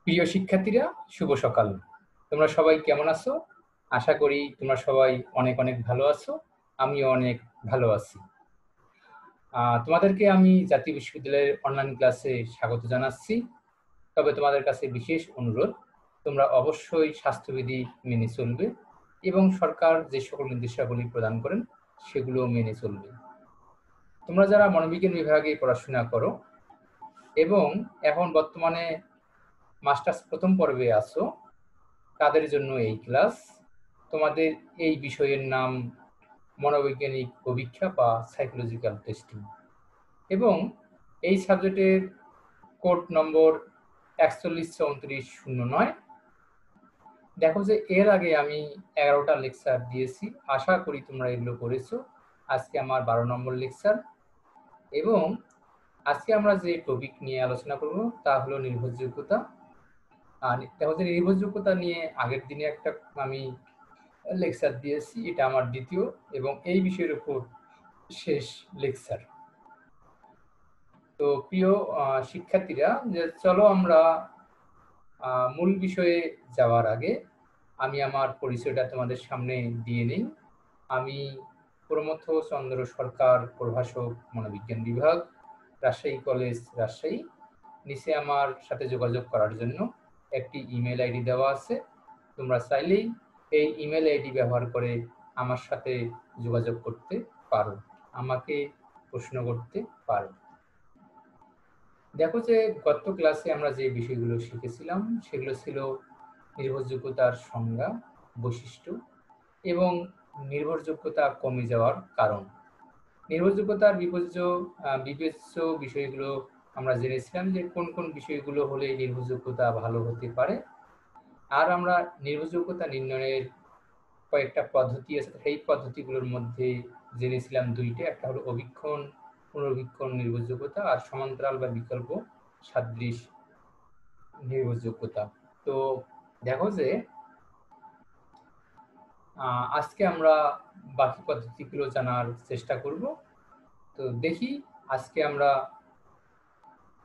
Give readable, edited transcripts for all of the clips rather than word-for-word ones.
প্রিয় শিক্ষার্থীরা, শুভ সকাল। তোমরা সবাই কেমন আছো? আশা করি তোমরা সবাই অনেক অনেক ভালো আছো। আমিও অনেক ভালো আছি। তোমাদেরকে আমি জাতীয় বিশ্ববিদ্যালয়ের অনলাইন ক্লাসে স্বাগত জানাচ্ছি। তবে তোমাদের কাছে বিশেষ অনুরোধ, তোমরা অবশ্যই স্বাস্থ্যবিধি মেনে চলবে এবং সরকার যে সকল নির্দেশাবলী প্রদান করেন সেগুলো মেনে চলবে। তোমরা যারা মনোবিজ্ঞান বিভাগে পড়াশোনা করো এবং এখন বর্তমানে মাস্টার্স প্রথম পর্বে আছো, তাদের জন্য এই ক্লাস। তোমাদের এই বিষয়ের নাম মনোবৈজ্ঞানিক অভিক্ষা বা সাইকোলজিক্যাল টেস্টিং এবং এই সাবজেক্টের কোড নম্বর 413409। দেখো যে এর আগে আমি 11টা লেকচার দিয়েছি, আশা করি তোমরা এগুলো করেছো। আজকে আমার 12 নম্বর লেকচার এবং আজকে আমরা যে টপিক নিয়ে আলোচনা করব তা হলো নির্ভরযোগ্যতা। আর দেখো যে নির্ভরযোগ্যতা নিয়ে আগের দিনে একটা আমি লেকচার দিয়েছি, এটা আমার দ্বিতীয় এবং এই বিষয়ের উপর শেষ লেকচার। তো প্রিয় শিক্ষার্থীরা, যে চলো আমরা মূল বিষয়ে যাওয়ার আগে আমি আমার পরিচয়টা তোমাদের সামনে দিয়ে নিই। আমি প্রমথ চন্দ্র সরকার, প্রভাষক, মনোবিজ্ঞান বিভাগ, রাজশাহী কলেজ, রাজশাহী। নিচে আমার সাথে যোগাযোগ করার জন্য একটি ইমেল আইডি দেওয়া আছে। তোমরা চাইলেই এই ইমেল আইডি ব্যবহার করে আমার সাথে যোগাযোগ করতে পারো, আমাকে প্রশ্ন করতে পারো। দেখো যে গত ক্লাসে আমরা যে বিষয়গুলো শিখেছিলাম সেগুলো ছিল নির্ভরযোগ্যতার সংজ্ঞা, বৈশিষ্ট্য এবং নির্ভরযোগ্যতা কমে যাওয়ার কারণ। নির্ভরযোগ্যতার বিবেচ্য বিষয়গুলো আমরা জেনেছিলাম যে কোন কোন বিষয়গুলো হলে নির্ভরযোগ্যতা ভালো হতে পারে। আর আমরা নির্ভরযোগ্যতা নির্ণয়ের কয়েকটা পদ্ধতি আছে, সেই পদ্ধতিগুলোর মধ্যে জেনেছিলাম দুইটা, একটা হলো অবীক্ষণ পুনর্বীক্ষণ নির্ভরযোগ্যতা আর সমান্তরাল বা বিকল্প সাদৃশ নির্ভরযোগ্যতা। তো দেখো যে আজকে আমরা বাকি পদ্ধতিগুলো জানার চেষ্টা করব। তো দেখি আজকে আমরা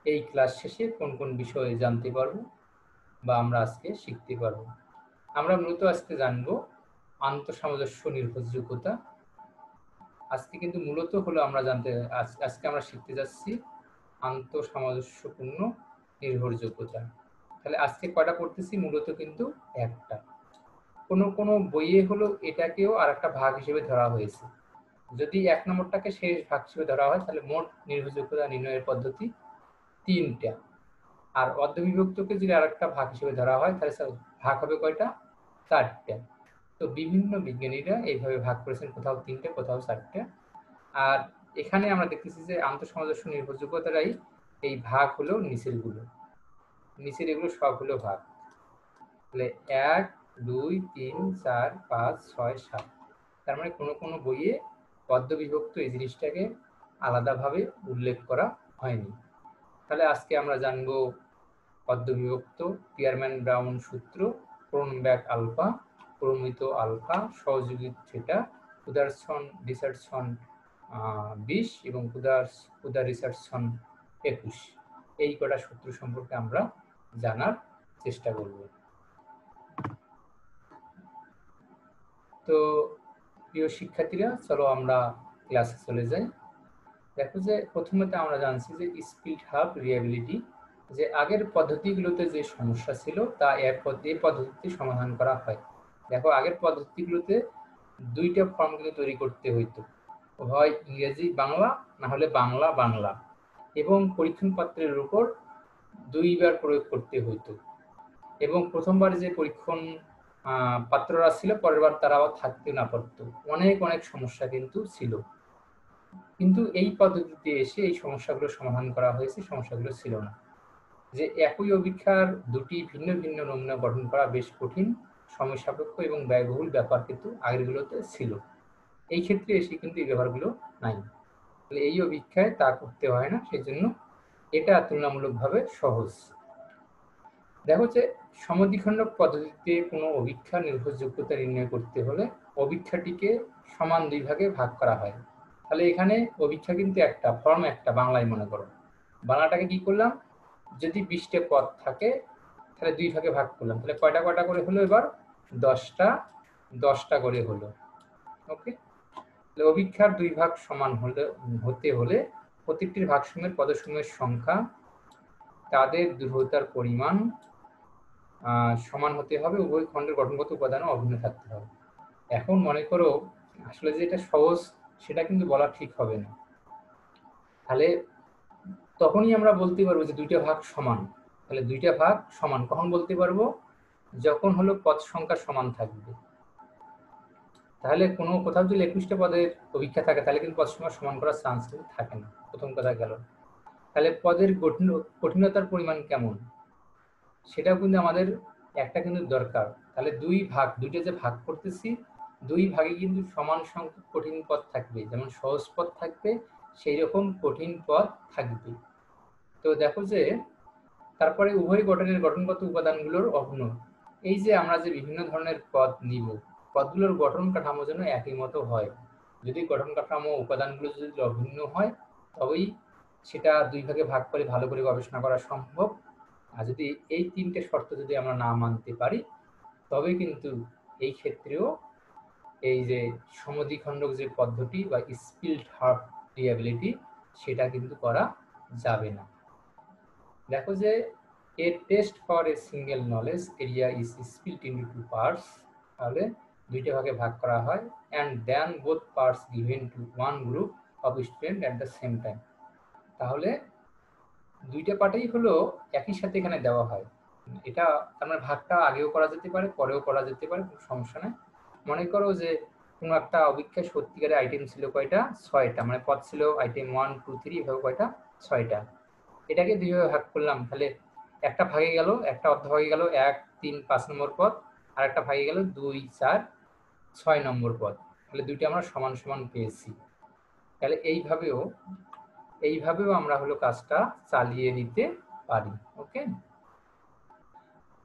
এই ক্লাস শেষে কোন কোন বিষয়ে জানতে পারবো বা আমরা আজকে শিখতে পারবো। আমরা মূলত আজকে জানবো আন্তঃসামঞ্জস্য নির্ভরযোগ্যতা। আজকে কিন্তু মূলত হলো আজকে আমরা শিখতে যাচ্ছি আন্তঃসামঞ্জস্যপূর্ণ নির্ভরযোগ্যতা। তাহলে আজকে কয়টা পড়তেছি? মূলত কিন্তু একটা। কোনো বইয়ে হলো এটাকেও আর একটা ভাগ হিসেবে ধরা হয়েছে। যদি 1 নম্বরটাকে শেষ ভাগ হিসেবে ধরা হয় তাহলে মোট নির্ভরযোগ্যতা নির্ণয়ের পদ্ধতি 3টা। আর অর্ধবিভক্তকে যদি আরেকটা ভাগ হিসেবে ধরা হয় তাহলে ভাগ হবে কয়টা? 4টা। তো বিভিন্ন বিজ্ঞানীরা এইভাবে ভাগ করেছেন, কোথাও 3টে, কোথাও 4টে। আর এখানে আমরা দেখতেছি যে আন্তঃসামঞ্জস্য নির্ভরযোগ্যতারাই এই ভাগ হলো নিচের এগুলো সব হলো ভাগ। তাহলে 1, 2, 3, 4, 5, 6, 7। তার মানে কোনো বইয়ে অর্ধবিভক্ত এই জিনিসটাকে আলাদাভাবে উল্লেখ করা হয়নি। তাহলে আজকে আমরা জানবো অর্ধবিভক্ত, পিয়ারম্যান ব্রাউন সূত্র, ক্রোনব্যাক আলফা, প্রমিত আলফা, সহযোগী থিটা, কুদারসন রিচার্ডসন 20 এবং কুদার রিচার্ডসন 21। এই কটা সূত্র সম্পর্কে আমরা জানার চেষ্টা করব। তো প্রিয় শিক্ষার্থীরা, চলো আমরা ক্লাসে চলে যাই। দেখো যে প্রথমত আমরা জানছি যে স্পিড হাব রিয়াবিলিটি, যে আগের পদ্ধতিগুলোতে যে সমস্যা ছিল তা এই পদ্ধতিতে সমাধান করা হয়। দেখো আগের পদ্ধতিগুলোতে 2টা ফর্ম কিন্তু তৈরি করতে হইতো, হয় ইংরেজি বাংলা না হলে বাংলা বাংলা, এবং পরীক্ষণ পত্রের উপর 2বার প্রয়োগ করতে হইতো এবং প্রথমবার যে পরীক্ষণ পাত্ররা ছিল পরের বার তারা আবার থাকতে না পারতো। অনেক সমস্যা কিন্তু ছিল, কিন্তু এই পদ্ধতিতে এসে এই সমস্যাগুলো সমাধান করা হয়েছে, সমস্যাগুলো ছিল না। যে একই অভিক্ষার দুটি ভিন্ন ভিন্ন নমুনা গঠন করা বেশ কঠিন, সময় সাপেক্ষ এবং ব্যয়বহুল ব্যাপার কিন্তু আগেরগুলোতে ছিল। এই ক্ষেত্রে এসে কিন্তু এই ব্যাপারগুলো নাই। তাহলে এই অভিক্ষায় তা করতে হয় না, সেই জন্য এটা তুলনামূলকভাবে সহজ। দেখো যে সমদ্বিখণ্ডক পদ্ধতিতে কোনো অভিক্ষা নির্ভরযোগ্যতা নির্ণয় করতে হলে অভিক্ষাটিকে সমান 2 ভাগে ভাগ করা হয়। তাহলে এখানে অভিক্ষা কিন্তু একটা বাংলায় মনে করো। বাংলাটাকে কি করলাম, যদি 20টে পদ থাকে তাহলে 2 ভাগে ভাগ করলাম, তাহলে কয়টা কয়টা করে হলো এবার 10টা 10টা করে হলো। ওকে, তাহলে অভিক্ষার 2 ভাগ সমান হতে হলে প্রত্যেকটির ভাগসমূহের পদসমূহের সংখ্যা, তাদের দূরত্বের পরিমাণ সমান হতে হবে, উভয় খণ্ডের গঠনগত উপাদানও অভিন্ন থাকতে হবে। এখন মনে করো আসলে যে এটা সহজ সেটা কিন্তু বলা ঠিক হবে না। তাহলে তখনই আমরা বলতে পারবো যে 2টা ভাগ সমান। তাহলে 2টা ভাগ সমান কখন বলতে পারবো? যখন হলো পদ সংখ্যা সমান থাকবে। তাহলে কোনো কোথাও যদি 21টা পদের অভিক্ষা থাকে তাহলে কিন্তু পদ সংখ্যা সমান করার চান্স কিন্তু থাকে না। প্রথম কথা গেল। তাহলে পদের কঠিনতার পরিমাণ কেমন সেটাও কিন্তু আমাদের একটা কিন্তু দরকার। তাহলে 2টা যে ভাগ করতেছি 2 ভাগে কিন্তু সমান সংখ্যক কঠিন পদ থাকবে, যেমন সহজ পদ থাকবে সেই রকম কঠিন পদ থাকবে। তো দেখো যে তারপরে উভয় গঠনের গঠনগত উপাদানগুলোর অভিন্ন। এই যে আমরা যে বিভিন্ন ধরনের পদ নিব, পদগুলোর গঠন কাঠামো যেন একই মতো হয়। যদি গঠন কাঠামো উপাদানগুলো যদি অভিন্ন হয় তবেই সেটা 2 ভাগে ভাগ করে ভালো করে গবেষণা করা সম্ভব। আর যদি এই 3টে শর্ত যদি আমরা না মানতে পারি তবে কিন্তু এই ক্ষেত্রেও এই যে সমদ্বিখণ্ডক যে পদ্ধতি বা স্পিল্ড হাফ রিয়াবিলিটি সেটা কিন্তু করা যাবে না। দেখো যে a test for a single knowledge area is split into 2 parts, তাহলে 2টা ভাগে ভাগ করা হয়, and then both parts given to one group of students at the same time। তাহলে 2টা পার্টেই হলো একই সাথে এখানে দেওয়া হয়। এটা তার মানে ভাগটা আগেও করা যেতে পারে পরেও করা যেতে পারে, কোনো সমস্যা নেই। মনে করো যে কোনো একটা অভিক্ষায় সত্যিকারের আইটেম ছিল কয়টা? 6টা, মানে পদ ছিল আইটেম 1 2 3 এভাবে কয়টা? 6টা। এটাকে 2 ভাগে ভাগ করলাম, তাহলে একটা ভাগে গেল, একটা অর্ধভাগে গেল 1 3 5 নম্বর পদ, আর একটা ভাগে গেল 2 4 6 নম্বর পদ। তাহলে 2টা আমরা সমান সমান পেয়েছি। তাহলে এইভাবেও আমরা হলো কাজটা চালিয়ে নিতে পারি। ওকে,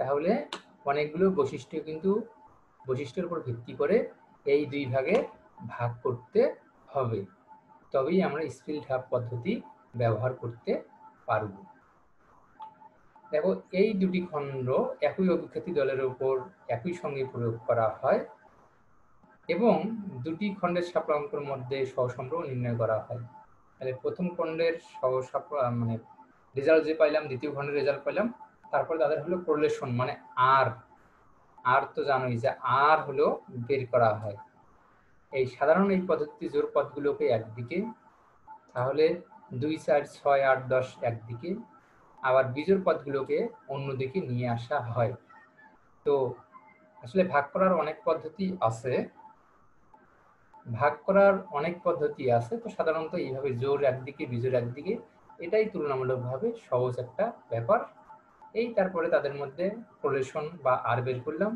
তাহলে অনেকগুলো বৈশিষ্ট্যের উপর ভিত্তি করে এই 2 ভাগে ভাগ করতে হবে, তবেই আমরা স্পিল্ড হাফ পদ্ধতি ব্যবহার করতে পারব। দেখো এই 2টি খণ্ড একই অভিক্ষাতি দলের উপর একই সঙ্গে প্রয়োগ করা হয় এবং 2টি খণ্ডের সাপেক্ষের মধ্যে সহসম্পর্ক নির্ণয় করা হয়। তাহলে প্রথম খণ্ডের মানে রেজাল্ট যে পাইলাম, দ্বিতীয় খণ্ডের রেজাল্ট পাইলাম, তারপর তাদের হলো কোরিলেশন, মানে আর তো জানোই যে আর হলো বের করা হয়। এই সাধারণ এই পদ্ধতি জোড় পদগুলোকে একদিকে, তাহলে 2 4 6 8 10 একদিকে, আবার বিজোড় পদগুলোকে অন্যদিকে নিয়ে আসা হয়। তো আসলে ভাগ করার অনেক পদ্ধতি আছে, তো সাধারণত এইভাবে জোড় একদিকে বিজোড় একদিকে, এটাই তুলনামূলকভাবে সহজ একটা ব্যাপার। এই তারপরে তাদের মধ্যে কোরিলেশন বা আর বের করলাম,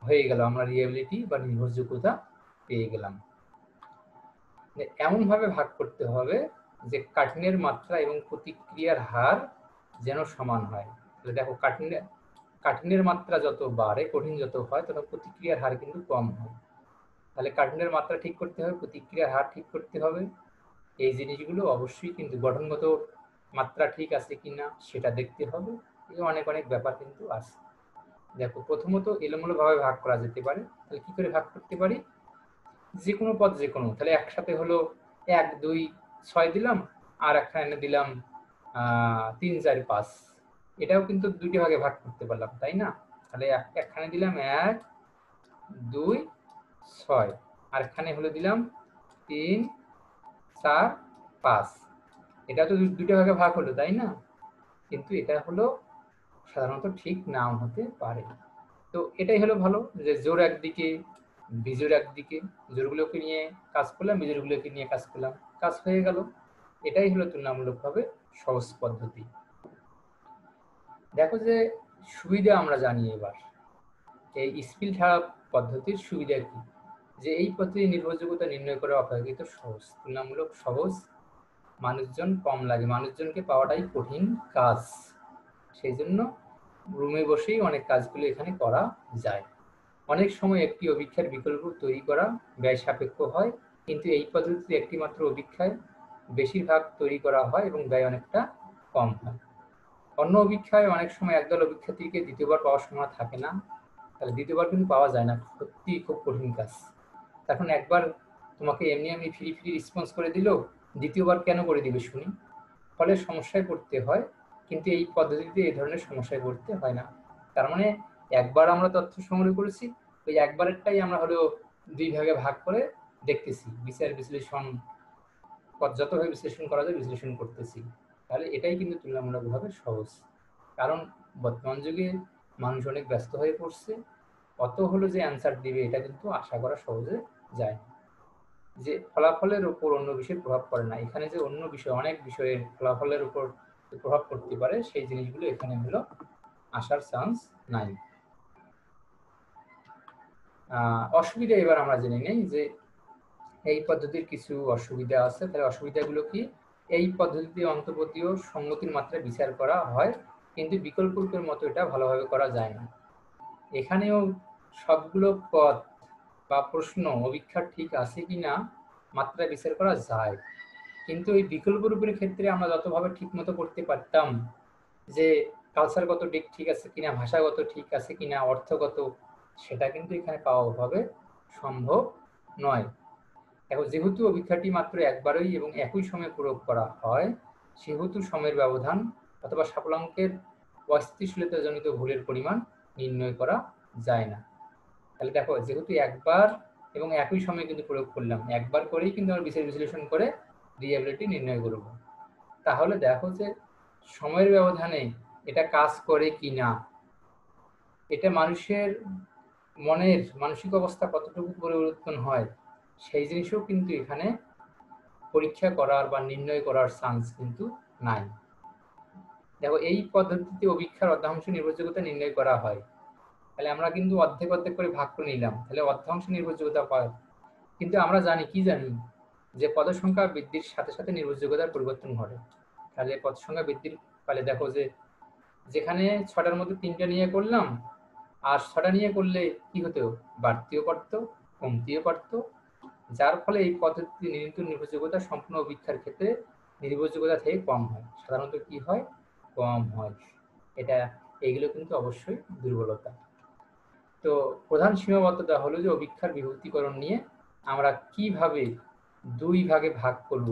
হয়ে গেল, আমরা রিয়েবিলিটি বা নির্ভরযোগ্যতা পেয়ে গেলাম। এমনভাবে ভাগ করতে হবে যে কাঠিন্যের মাত্রা এবং প্রতিক্রিয়ার হার যেন সমান হয়। তাহলে দেখো কাঠিন্যের মাত্রা যত বাড়ে, কঠিন যত হয়, তত প্রতিক্রিয়ার হার কিন্তু কম হয়। তাহলে কাঠিন্যের মাত্রা ঠিক করতে হবে, প্রতিক্রিয়ার হার ঠিক করতে হবে। এই জিনিসগুলো অবশ্যই কিন্তু গঠনগত মাত্রা ঠিক আছে কিনা সেটা দেখতে হবে। এই অনেক ব্যাপার কিন্তু আছে। দেখো প্রথমত এলোমেলোভাবে ভাগ করা যেতে পারে। তাহলে কি করে ভাগ করতে পারি? যে কোনো পদ যে কোনো, তাহলে একসাথে হলো 1 2 6 দিলাম, আর একখানে দিলাম 3 4 5, এটাও কিন্তু 2টি ভাগে ভাগ করতে পারলাম, তাই না? তাহলে একখানে দিলাম 1 2 6, আর একখানে হলো দিলাম 3 4 5, এটা তো 2টা ভাগে ভাগ হলো, তাই না? কিন্তু এটা হলো সাধারণত ঠিক নাও হতে পারে। তো এটাই হলো ভালো যে জোর একদিকে বিজোড় একদিকে, জোরগুলোকে নিয়ে কাজ করলাম, বিজোড়গুলোকে নিয়ে কাজ করলাম, কাজ হয়ে গেল। এটাই হলো তুলনামূলকভাবে সহজ পদ্ধতি। দেখো যে সুবিধা আমরা জানি এবার এই স্পিল্ড হাফ পদ্ধতির সুবিধা কি, যে এই পদ্ধতি নির্ভরযোগ্যতা নির্ণয় করা অপেক্ষাকৃত সহজ, তুলনামূলক সহজ, মানুষজন কম লাগে, মানুষজনকে পাওয়াটাই কঠিন কাজ, সেই জন্য রুমে বসেই অনেক কাজগুলো এখানে করা যায়। অনেক সময় একটি অভিক্ষার বিকল্প তৈরি করা ব্যয় সাপেক্ষ হয়, কিন্তু এই পদ্ধতিতে একটি মাত্র অভিক্ষায় বেশিরভাগ তৈরি করা হয় এবং ব্যয় অনেকটা কম হয়। অন্য অভিক্ষায় অনেক সময় একদল অভিক্ষার্থীকে দ্বিতীয়বার পাওয়ার সময় থাকে না, তাহলে দ্বিতীয়বার কিন্তু পাওয়া যায় না, সত্যি খুব কঠিন কাজ। এখন একবার তোমাকে এমনি এমনি ফ্রি ফ্রি রেসপন্স করে দিল, দ্বিতীয়বার কেন করে দিবে শুনি? ফলে সমস্যায় পড়তে হয়, কিন্তু এই পদ্ধতিতে এই ধরনের সমস্যায় পড়তে হয় না। তার মানে একবার আমরা তথ্য সংগ্রহ করেছি, ওই একবারেরটাই আমরা হলো দুই ভাগে ভাগ করে দেখতেছি, বিচার বিশ্লেষণ যতভাবে বিশ্লেষণ করা যায় বিশ্লেষণ করতেছি। তাহলে এটাই কিন্তু তুলনামূলকভাবে সহজ, কারণ বর্তমান যুগে মানুষ অনেক ব্যস্ত হয়ে পড়ছে, অত হলো যে অ্যান্সার দিবে এটা কিন্তু আশা করা সহজে যায় না। যে ফলাফলের উপর অন্য বিষয়ের প্রভাব পড়ে না, এখানে যে অন্য বিষয় অনেক বিষয়ের ফলাফলের উপর প্রভাব পড়তে পারে সেই জিনিসগুলো এখানে হলো আসার চান্স নাই। অসুবিধা এবার আমরা জেনে নেই যে এই পদ্ধতির কিছু অসুবিধা আছে। তাহলে অসুবিধাগুলো কি? এই পদ্ধতিতে অন্তর্বর্তীয় সঙ্গতির মাত্রা বিচার করা হয়, কিন্তু বিকল্প রূপের মতো এটা ভালোভাবে করা যায় না। এখানেও সবগুলো পদ বা প্রশ্ন অভিক্ষার ঠিক আছে কিনা মাত্রা বিচার করা যায়, কিন্তু এই বিকল্প রূপের ক্ষেত্রে আমরা যতভাবে ঠিক মতো করতে পারতাম যে কালচারগত দিক ঠিক আছে কিনা, ভাষাগত ঠিক আছে কিনা, অর্থগত, সেটা কিন্তু এখানে পাওয়া ভাবে সম্ভব নয়। এখন যেহেতু অভিক্ষাটি মাত্র একবারই এবং একই সময়ে প্রয়োগ করা হয়, সেহেতু সময়ের ব্যবধান অথবা সাফল্যাঙ্কের অস্থিতিশীলতাজনিত ভুলের পরিমাণ নির্ণয় করা যায় না। তাহলে দেখো, যেহেতু একবার এবং একই সময়ে কিন্তু প্রয়োগ করলাম, একবার করেই কিন্তু আমরা বিচার বিশ্লেষণ করে রিএবিলিটি নির্ণয় করব। তাহলে দেখো যে সময়ের ব্যবধানে এটা কাজ করে কি না, এটা মানুষের মনের মানসিক অবস্থা কতটুকু পরিবর্তন হয় সেই জিনিসও কিন্তু এখানে পরীক্ষা করার বা নির্ণয় করার চান্স কিন্তু নাই। দেখো, এই পদ্ধতিতে অভিক্ষার অর্ধাংশ নির্ভরযোগ্যতা নির্ণয় করা হয়। তাহলে আমরা কিন্তু অর্ধেক অর্ধেক করে ভাগ করে নিলাম, তাহলে অর্ধাংশ নির্ভরযোগ্যতা পাই। কিন্তু আমরা জানি কি জানি যে পদ সংখ্যা বৃদ্ধির সাথে সাথে নির্ভরযোগ্যতার পরিবর্তন ঘটে। তাহলে পদ সংখ্যা বৃদ্ধির ফলে দেখো যে যেখানে 6টার মধ্যে 3টা নিয়ে করলাম, আর 6টা নিয়ে করলে কি হতো, বাড়তিও পারতো কমতিও পারতো, যার ফলে এই পদ্ধতিতে নির্ণীত নির্ভরযোগ্যতা সম্পূর্ণ অভিক্ষার ক্ষেত্রে নির্ভরযোগ্যতা থেকে কম হয়। সাধারণত কি হয়, কম হয়। এটা এইগুলো কিন্তু অবশ্যই দুর্বলতা। তো প্রধান সীমাবদ্ধতা হলো যে অভিক্ষার বিভক্তিকরণ নিয়ে আমরা কিভাবে দুই ভাগে ভাগ করব,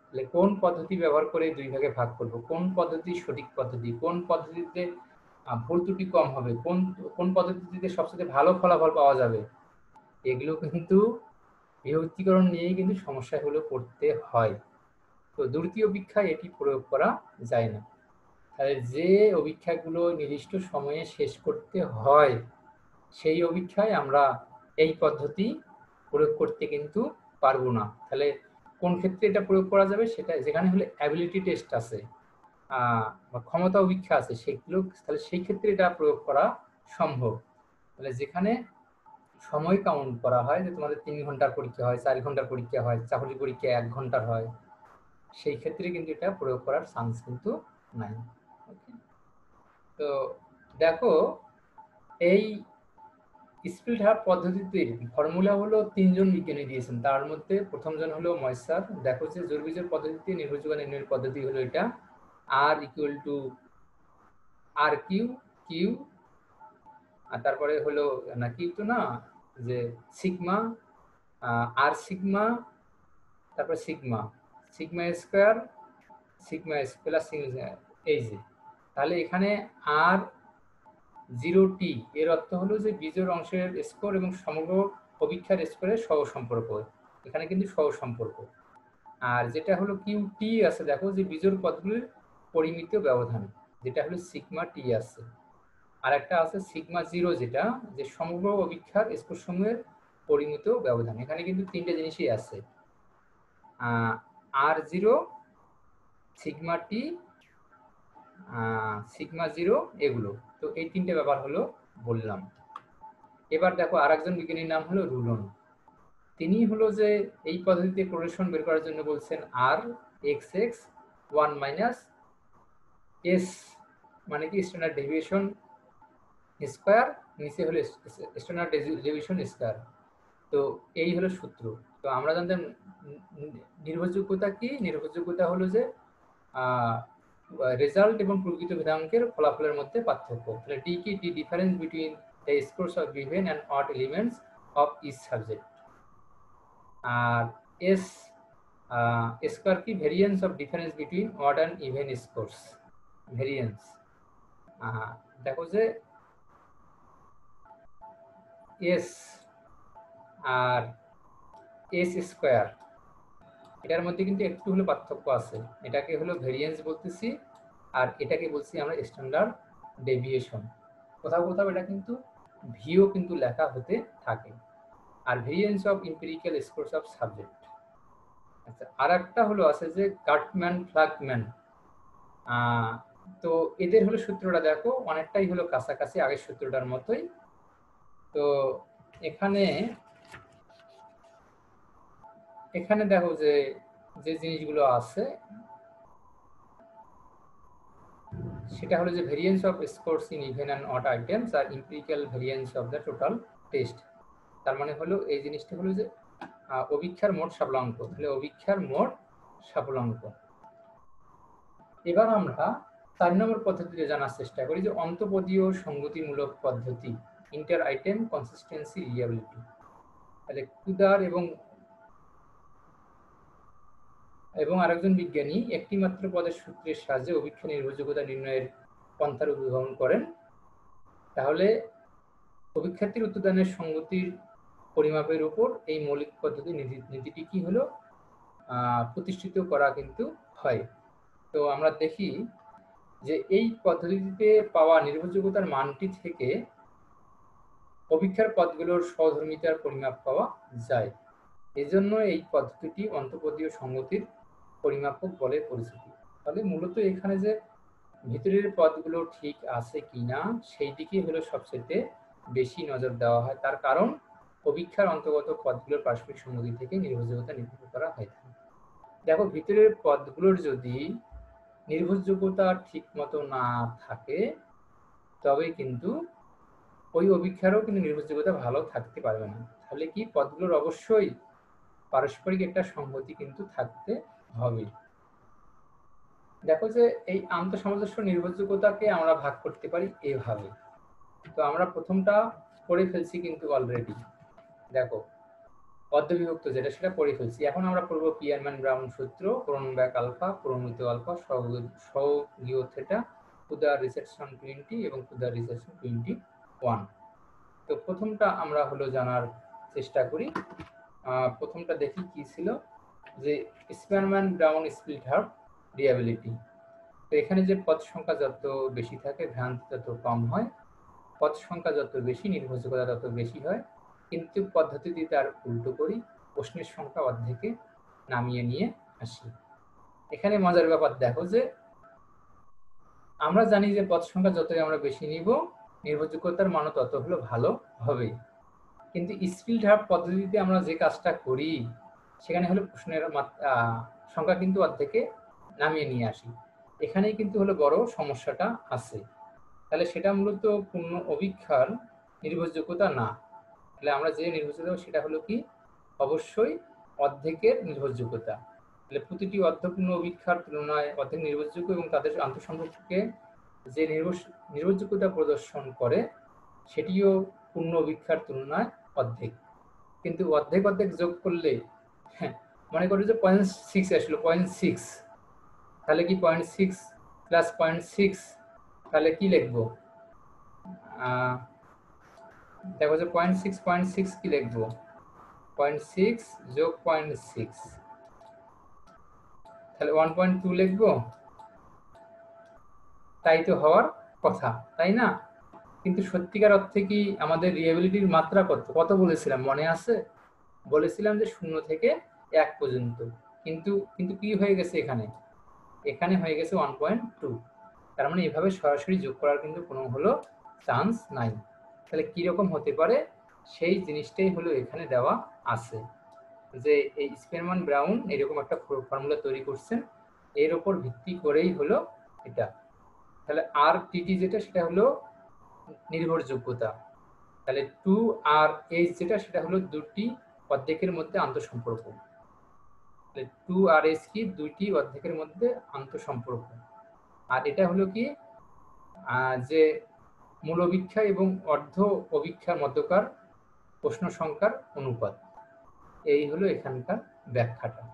তাহলে কোন পদ্ধতি ব্যবহার করে দুই ভাগে ভাগ করব, কোন পদ্ধতি সঠিক পদ্ধতি, কোন পদ্ধতিতে ভুল ত্রুটি কম হবে, কোন কোন পদ্ধতিতে সবচেয়ে ভালো ফলাফল পাওয়া যাবে, এগুলো কিন্তু বিভক্তিকরণ নিয়েই কিন্তু সমস্যা হলো পড়তে হয়। তো দ্বিতীয় অভিক্ষায় এটি প্রয়োগ করা যায় না। তাহলে যে অভিক্ষাগুলো নির্দিষ্ট সময়ে শেষ করতে হয় সেই অভিক্ষায় আমরা এই পদ্ধতি প্রয়োগ করতে কিন্তু পারবো না। তাহলে কোন ক্ষেত্রে এটা প্রয়োগ করা যাবে, সেটা যেখানে হলে অ্যাবিলিটি টেস্ট আছে বা ক্ষমতা অভিক্ষা আছে সেগুলো, তাহলে সেই ক্ষেত্রে এটা প্রয়োগ করা সম্ভব। তাহলে যেখানে সময় কাউন্ট করা হয়, যে তোমাদের 3 ঘন্টার পরীক্ষা হয়, 4 ঘন্টার পরীক্ষা হয়, চাকরি পরীক্ষা 1 ঘন্টার হয়, সেই ক্ষেত্রে কিন্তু এটা প্রয়োগ করার চান্স কিন্তু নাই। তো দেখো, এই স্পিলহার পদ্ধতিতে ফর্মুলা হলো 3জন বিজ্ঞানী দিয়েছেন, তার মধ্যে প্রথমজন হলো ময়সার। দেখো যে জোড়-বিজোড় পদ্ধতিতে নির্ভরযোগ্যতা নির্ণয়ের পদ্ধতি হলো এটা, R equal to R Q Q, আর তারপরে হলো না কিউ তো না, যে সিগমা, আর সিগমা, তারপর sigma, sigma square, sigma plus এই যে, তাহলে এখানে আর 0t এর অর্থ হলো যে বিজোড় অংশের স্কোর এবং সমগ্র অভিক্ষার স্কোরের সহসম্পর্ক, এখানে কিন্তু সহসম্পর্ক। আর যেটা হলো কিউটি আছে, দেখো যে বিজোড় পদগুলির পরিমিত ব্যবধান, যেটা হলো সিগমা টি আছে। আর একটা আছে সিগমা 0, যেটা যে সমগ্র অভিক্ষার স্কোর সমূহের পরিমিত ব্যবধান। এখানে কিন্তু 3টে জিনিসই আছে, আর 0, সিগমা টি, সিগমা 0, এগুলো। তো এই 3টে ব্যাপার হলো বললাম। এবার দেখো আরেকজন বিজ্ঞানীর নাম হলো রুলন। তিনি হলো যে এই পদ্ধতিতে প্রোগ্রেশন বের করার জন্য বলছেন আর এক্স এক্স 1 মাইনাস এস, মানে কি স্ট্যান্ডার্ড ডেভিয়েশন স্কোয়ার, নিচে হলো স্ট্যান্ডার্ড ডেভিয়েশন স্কোয়ার। তো এই হলো সূত্র। তো আমরা জানতাম নির্ভরযোগ্যতা কি, নির্ভরযোগ্যতা হলো যে রেজাল্ট এবং প্রকৃত ভেদাঙ্কের ফলাফলের মধ্যে পার্থক্য। তাহলে ডি কি, D difference between the scores of even and odd elements of each subject. আর এস স্কোয়ার কি, variance of difference between odd and even scores. Variance দেখো যে এস আর এস স্কোয়ার এটার মধ্যে কিন্তু একটু হলো পার্থক্য আছে। এটাকে হলো ভেরিয়েন্স বলতেছি আর এটাকে বলছি আমরা স্ট্যান্ডার্ড ডেভিয়েশন। কোথাও কোথাও এটা কিন্তু ভিও কিন্তু লেখা হতে থাকে। আর variance of empirical scores of subject. আচ্ছা, আর একটা হলো আছে যে কার্টম্যান ফ্লাগম্যান। তো এদের হলো সূত্রটা দেখো অনেকটাই হলো কাছাকাছি আগের সূত্রটার মতোই। তো এখানে দেখো যে যে জিনিসগুলো আছে সেটা হলো যে variance of scores in even and odd items আর empirical variance of the total test. তার মানে হলো এই জিনিসটা হলো যে অভিক্ষার মোট সাফল্যাঙ্ক। তাহলে অভিক্ষার মোট সাফল্যাঙ্ক। এবার আমরা 4 নম্বর পদ্ধতিতে জানার চেষ্টা করি যে অন্তঃপদীয় সংগতিমূলক পদ্ধতি, ইন্টার আইটেম কনসিস্টেন্সি রিলায়েবিলিটি। তাহলে কুদার এবং আরেকজন বিজ্ঞানী একটি মাত্র পদের সূত্রের সাহায্যে অভিক্ষা নির্ভরযোগ্যতা নির্ণয়ের পন্থার উদ্ভাবন করেন। তাহলে অভিক্ষার্থীর উৎপাদনের সংগতির পরিমাপের উপর এই মৌলিক পদ্ধতি নীতিটি কি হলো প্রতিষ্ঠিত করা কিন্তু হয়। তো আমরা দেখি যে এই পদ্ধতিতে পাওয়া নির্ভরযোগ্যতার মানটি থেকে অভিক্ষার পদগুলোর সহধর্মিতার পরিমাপ পাওয়া যায়। এজন্য এই পদ্ধতিটি অন্তঃপদীয় সংগতির পরিমাপক বলে পরিচিত। তাহলে মূলত এখানে যে ভিতরের পদগুলো ঠিক আছে কিনা সেই দিকে হলো সবচেয়ে বেশি নজর দেওয়া হয়। তার কারণ অভিক্ষার অন্তর্গত পদগুলোর পারস্পরিক সংগতি থেকে নির্ভরযোগ্যতা নির্ভর করা হয়। দেখো ভিতরের পদগুলোর যদি নির্ভরযোগ্যতা ঠিক মতো না থাকে তবে কিন্তু ওই অভিক্ষারও কিন্তু নির্ভরযোগ্যতা ভালো থাকতে পারবে না। তাহলে কি পদগুলোর অবশ্যই পারস্পরিক একটা সংগতি কিন্তু থাকতে হবে। দেখো যে এই আন্তঃসামঞ্জস্য নির্ভরযোগ্যতাকে আমরা ভাগ করতে পারি এভাবে। তো আমরা প্রথমটা পড়ে ফেলছি কিন্তু অলরেডি। দেখো অর্ধবিভক্ত যেটা সেটা পড়ে ফেলছি। এখন আমরা পড়বো পিয়ারম্যান ব্রাউন সূত্র, ক্রোনব্যাক আলফা, প্রমিত আলফা, সহগীয় থিটা, কুদার রিসেপশন 20 এবং কুদার রিসেপশন 21। তো প্রথমটা আমরা হলো জানার চেষ্টা করি। প্রথমটা দেখি কি ছিল যে Spearman brown split herb reliability. তো এখানে যে পদ সংখ্যা যত বেশি থাকে ভ্রান্তি তত কম হয়, পদ সংখ্যা যত বেশি নির্ভরযোগ্যতা তত বেশি হয়। কিন্তু পদ্ধতিটি তার উল্টো করি, প্রশ্নের সংখ্যা অর্ধেকে নামিয়ে নিয়ে আসি। এখানে মজার ব্যাপার দেখো যে আমরা জানি যে পদ সংখ্যা যতই আমরা বেশি নিব নির্ভরযোগ্যতার মানও তত হলো ভালো হবে। কিন্তু স্প্লিট হার্ভ পদ্ধতিতে আমরা যে কাজটা করি সেখানে হলো প্রশ্নের সংখ্যা কিন্তু অর্ধেকে নামিয়ে নিয়ে আসি। এখানেই কিন্তু হলো বড় সমস্যাটা আছে। তাহলে সেটা মূলত পূর্ণ অভিক্ষার নির্ভরযোগ্যতা না। তাহলে আমরা যে নির্ভরযোগ্যতা সেটা হলো কি অবশ্যই অর্ধেকের নির্ভরযোগ্যতা। তাহলে প্রতিটি অর্ধপূর্ণ অভিক্ষার তুলনায় অর্ধেক নির্ভরযোগ্য এবং তাদের আন্তঃসম্পর্ককে যে নির্ভরযোগ্যতা প্রদর্শন করে সেটিও পূর্ণ অভিক্ষার তুলনায় অর্ধেক। কিন্তু অর্ধেক অর্ধেক যোগ করলে মনে করি যে 0.6 আসলো 0.6, তাহলে কি 0.6 প্লাস 0.6 তাহলে কি লিখবো? দেখো যে 0.6 কি লিখবো? 0.6 যোগ 0.6 তাহলে 1.2 লিখবো। তাই তো হওয়ার কথা, তাই না? কিন্তু সত্যিকার অর্থে কি আমাদের রিলায়েবিলিটির মাত্রা কত বলেছিলাম মনে আছে? বলেছিলাম যে 0 থেকে 1 পর্যন্ত। কিন্তু কি হয়ে গেছে এখানে হয়ে গেছে 1.2। তার মানে এভাবে সরাসরি যোগ করার কিন্তু কোনো হলো চান্স নাই। তাহলে কিরকম হতে পারে সেই জিনিসটাই হলো এখানে দেওয়া আছে যে এই স্পিয়ারম্যান ব্রাউন এরকম একটা ফর্মুলা তৈরি করছেন, এর উপর ভিত্তি করেই হলো এটা। তাহলে আর টিটি যেটা সেটা হলো নির্ভরযোগ্যতা। তাহলে 2 আর এইচ যেটা সেটা হলো দুটি অর্ধেকের মধ্যে আন্তঃসম্পর্ক। তাহলে 2 আর এইচ কি দুইটি অর্ধেকের মধ্যে আন্তঃসম্পর্ক। আর এটা হলো কি যে মূল অভিক্ষা এবং অর্ধ অভিক্ষার মধ্যকার প্রশ্ন সংখ্যার অনুপাত। এই হলো এখানকার ব্যাখ্যাটা।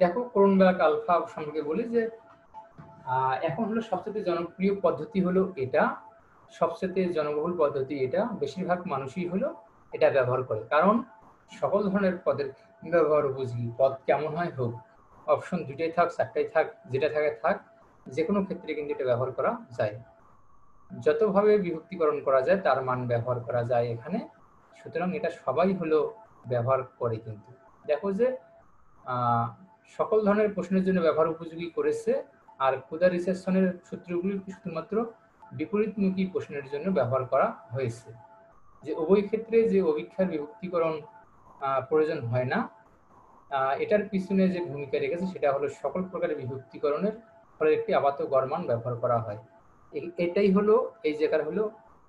দেখো ক্রোনবার্গ আলফা সম্পর্কে বলি যে এখন হলো সবচেয়ে জনপ্রিয় পদ্ধতি হলো এটা, সবচেয়ে জনবহুল পদ্ধতি এটা, বেশিরভাগ মানুষই হলো এটা ব্যবহার করে। কারণ সকল ধরনের পদের ব্যবহার উপযোগী, পদ কেমন হয় হোক, অপশন দুইটাই থাক চারটাই থাক, যেটা থাকে থাক, যে কোনো ক্ষেত্রে কিন্তু এটা ব্যবহার করা যায়। যতভাবে বিভক্তিকরণ করা যায় তার মান ব্যবহার করা যায় এখানে। সুতরাং এটা সবাই হলো ব্যবহার করে। কিন্তু দেখো যে সকল ধরনের প্রশ্নের জন্য ব্যবহার উপযোগী করেছে, আর ক্ষুদা রিসেপশনের সূত্রগুলি শুধুমাত্র বিপরীতমুখী প্রশ্নের জন্য ব্যবহার করা হয়েছে। যে উভয় ক্ষেত্রে যে অভিক্ষার বিভক্তিকরণ প্রয়োজন হয় না, এটার পিছনে যে ভূমিকা রেখেছে সেটা হলো সকল প্রকারের বিভক্তিকরণের ফলে একটি আপাত গড় মান ব্যবহার করা হয়। এটাই হলো এই জায়গার হলো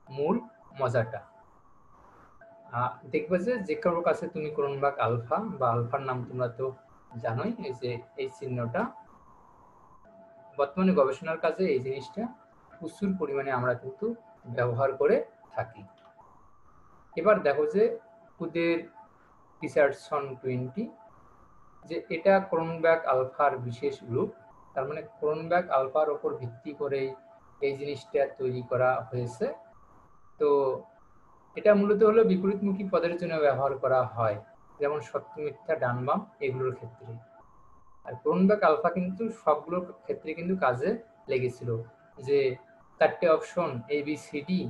মূল মজাটা। দেখবে যে কারোর কাছে তুমি ক্রোনবার্গ আলফা বা আলফার নাম তোমরা তো জানোই, এই যে এই চিহ্নটা বর্তমানে গবেষণার কাজে এই জিনিসটা প্রচুর পরিমাণে আমরা কিন্তু ব্যবহার করে থাকি। এবার দেখো যে কুদের রিচার্ডসন 20, যে এটা ক্রোনবার্গ আলফার বিশেষ গ্রুপ। তার মানে ক্রোনবার্গ আলফার উপর ভিত্তি করেই এই জিনিসটা তৈরি করা হয়েছে। তো এটা মূলত হলো বিপরীতমুখী পদের জন্য ব্যবহার করা হয়, যেমন সত্য মিথ্যা ডান বাম এগুলোর ক্ষেত্রে। আর ক্রোনবার্গ আলফা কিন্তু সবগুলোর ক্ষেত্রে কিন্তু কাজে লেগেছিল। যে 4টে option A B C D